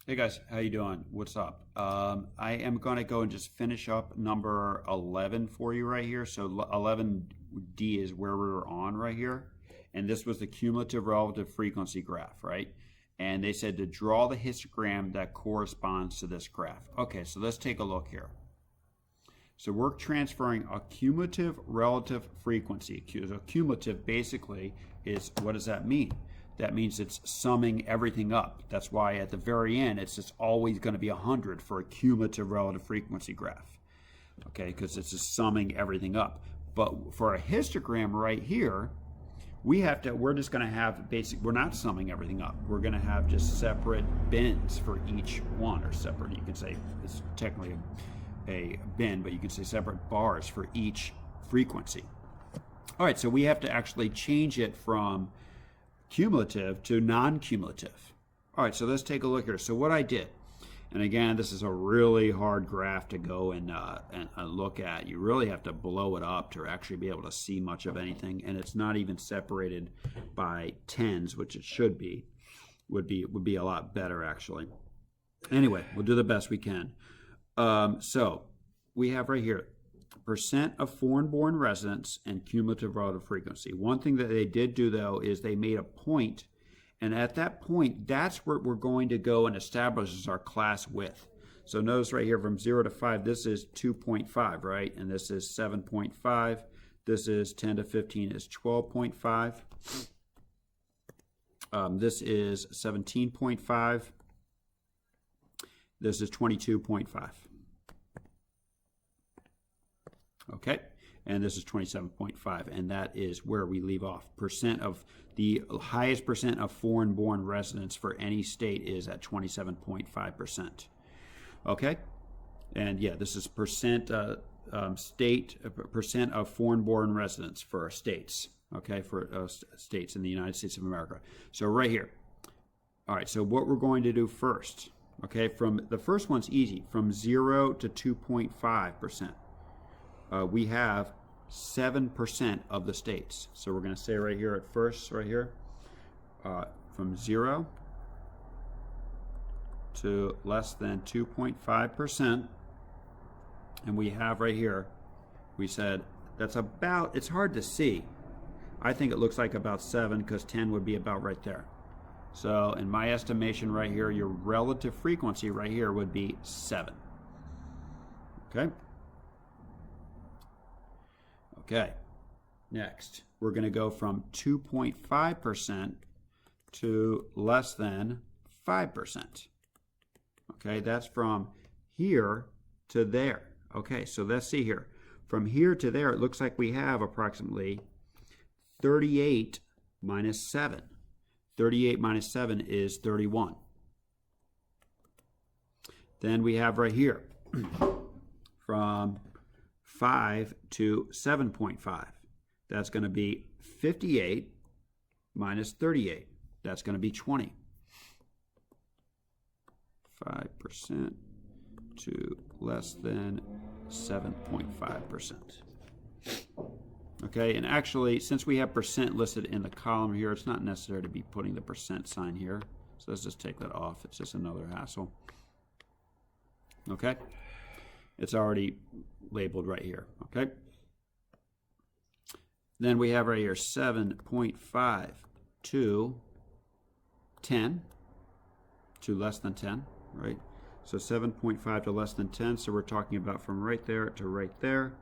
Hey guys, how you doing? What's up? I am going to go and just finish up number 11 for you right here. So 11D is where we were on right here. And this was the cumulative relative frequency graph, right? And they said to draw the histogram that corresponds to this graph. Okay, so let's take a look here. So we're transferring a cumulative relative frequency. So cumulative basically is, what does that mean? That means it's summing everything up. That's why at the very end, it's just always going to be 100 for a cumulative relative frequency graph. Okay, because it's just summing everything up. But for a histogram right here, we're just going to have we're not summing everything up. We're going to have just separate bins for each one, or separate, you can say, it's technically a bin, but you can say separate bars for each frequency. All right, so we have to actually change it from cumulative to non-cumulative. All right, so let's take a look here. So what I did, and again, this is a really hard graph to go and look at. You really have to blow it up to actually be able to see much of anything, and it's not even separated by tens, which it should be. Would be a lot better actually. Anyway, we'll do the best we can. So we have right here percent of foreign-born residents and cumulative relative frequency. One thing that they did do, though, is they made a point, and at that point, that's where we're going to go and establish as our class width. So notice right here from 0 to 5, this is 2.5, right? And this is 7.5. This is 10 to 15 is 12.5. This is 17.5. This is 22.5. Okay, and this is 27.5, and that is where we leave off. Percent of the highest percent of foreign-born residents for any state is at 27.5%. Okay, and yeah, this is percent percent of foreign-born residents for states. Okay, for states in the United States of America. So right here. All right, so what we're going to do first. Okay, from the first one's easy, from 0 to 2.5%. We have 7% of the states. So we're going to say right here at first, right here, from 0 to less than 2.5%. And we have right here, we said that's about, it's hard to see. I think it looks like about 7 because 10 would be about right there. So in my estimation right here, your relative frequency right here would be 7. Okay? Okay, next, we're going to go from 2.5% to less than 5%. Okay, that's from here to there. Okay, so let's see here. From here to there, it looks like we have approximately 38 minus 7. 38 minus 7 is 31. Then we have right here, from 5 to 7.5. That's going to be 58 minus 38. That's going to be 20. 5% to less than 7.5%. Okay, and actually, since we have percent listed in the column here, it's not necessary to be putting the percent sign here. So let's just take that off. It's just another hassle. Okay, it's already labeled right here. Okay, then we have right here 7.5 to 10 to less than 10, right? So 7.5 to less than 10, so we're talking about from right there to right there.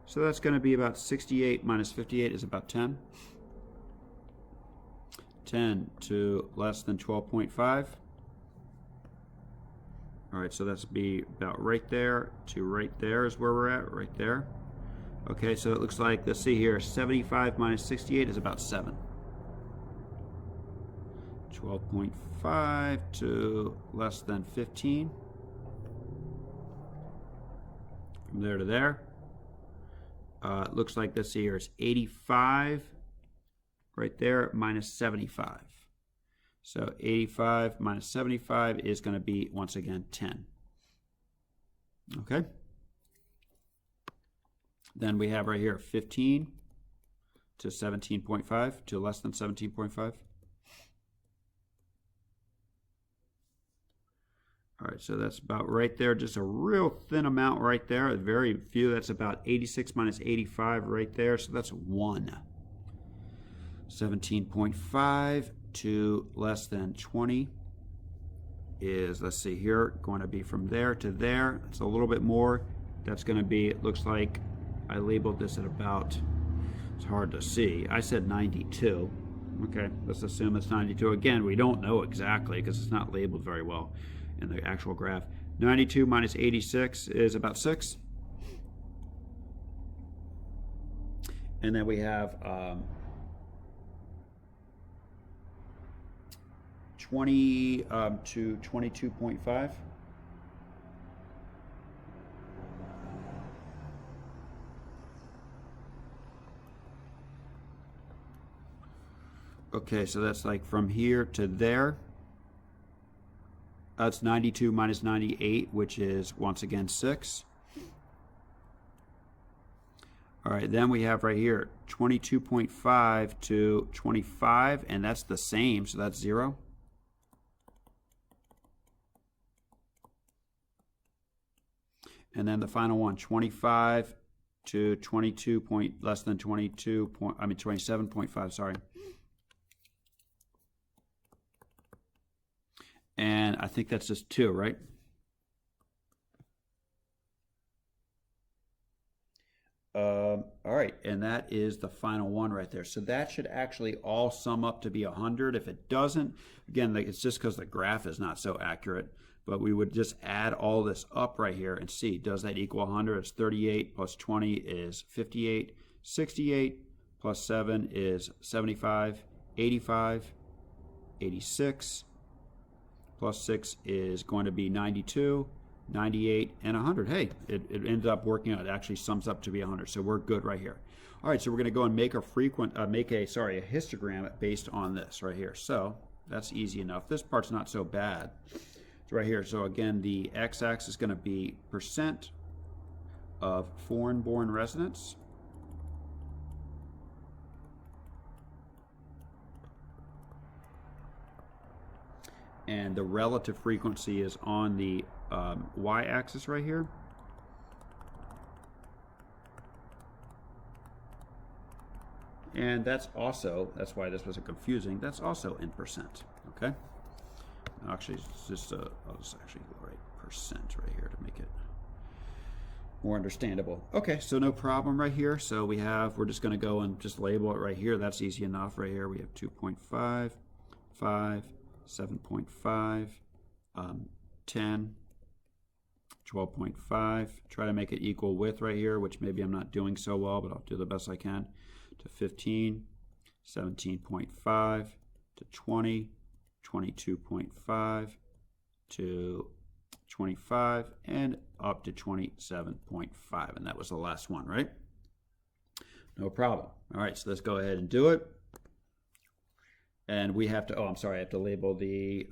So that's going to be about 68 minus 58 is about 10. 10 to less than 12.5. All right, so that's be about right there to right there is where we're at, right there. Okay, so it looks like, let's see here, 75 minus 68 is about 7. 12.5 to less than 15. From there to there. It looks like, let's see here, it's 85 right there minus 75. So 85 minus 75 is going to be, once again, 10. Okay? Then we have right here 15 to 17.5 to less than 17.5. All right, so that's about right there. Just a real thin amount right there. Very few. That's about 86 minus 85 right there. So that's 1. 17.5 to less than 20 is, let's see here, going to be from there to there. It's a little bit more. That's going to be, it looks like I labeled this at about, it's hard to see. I said 92. Okay, let's assume it's 92. Again, we don't know exactly because it's not labeled very well in the actual graph. 92 minus 86 is about 6. And then we have 20 to 22.5. Okay, so that's like from here to there. That's 92 minus 98, which is once again 6. All right, then we have right here 22.5 to 25, and that's the same, so that's 0. And then the final one, 25 to 22 point less than 22 point, I mean 27.5, sorry. And I think that's just 2, right? All right, and that is the final one right there. So that should actually all sum up to be 100. If it doesn't, again, it's just because the graph is not so accurate, but we would just add all this up right here and see, does that equal 100? It's 38 plus 20 is 58, 68 plus 7 is 75, 85, 86, plus 6 is going to be 92, 98, and 100. Hey, it ended up working out. It actually sums up to be 100, so we're good right here. All right, so we're going to go and make a histogram based on this right here. So that's easy enough. This part's not so bad. It's right here. So again, the x-axis is going to be percent of foreign-born residents. And the relative frequency is on the y-axis right here. And that's also, that's why this was confusing, that's also in percent, okay? Actually, it's just, I'll just actually write percent right here to make it more understandable. Okay, so no problem right here. So we have, we're just gonna go and just label it right here. That's easy enough right here. We have 2.5, 5, 7.5, 10, 12.5. Try to make it equal width right here, which maybe I'm not doing so well, but I'll do the best I can. To 15, 17.5, to 20, 22.5, to 25, and up to 27.5. And that was the last one, right? No problem. All right, so let's go ahead and do it. And we have to, oh, I'm sorry, I have to label the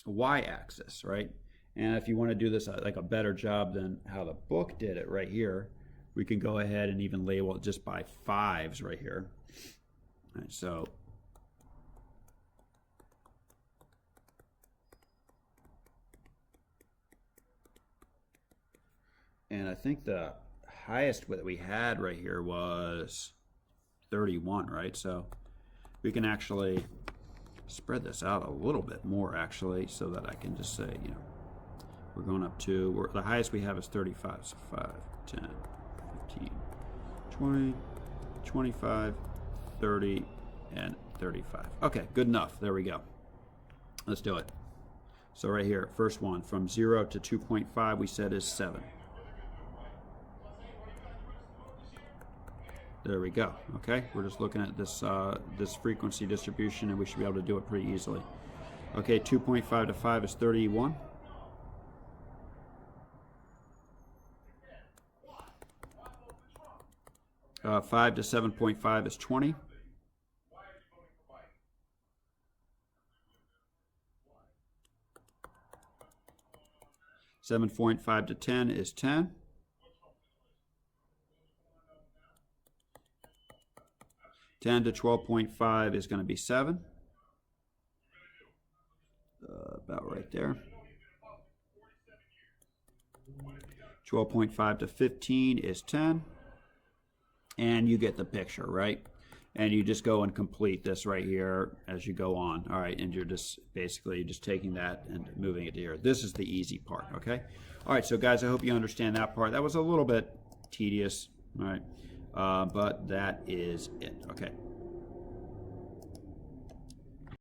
y-axis, right? And if you want to do this like a better job than how the book did it right here, we can go ahead and even label it just by 5s right here. All right, so and I think the highest that we had right here was 31, right? So we can actually spread this out a little bit more actually, so that I can just say, you know, we're going up to, the highest we have is 35, so 5, 10, 15, 20, 25, 30, and 35. Okay, good enough. There we go. Let's do it. So right here, first one, from 0 to 2.5, we said is 7. There we go. Okay, we're just looking at this this frequency distribution, and we should be able to do it pretty easily. Okay, 2.5 to 5 is 31. Uh, 5 to 7.5 is 20. 7.5 to 10 is 10. 10 to 12.5 is going to be 7. about right there. 12.5 to 15 is 10. And you get the picture, right? And you just go and complete this right here as you go on. All right, and you're just basically just taking that and moving it to here. This is the easy part, okay? All right, so guys, I hope you understand that part. That was a little bit tedious, all right? But that is it, okay?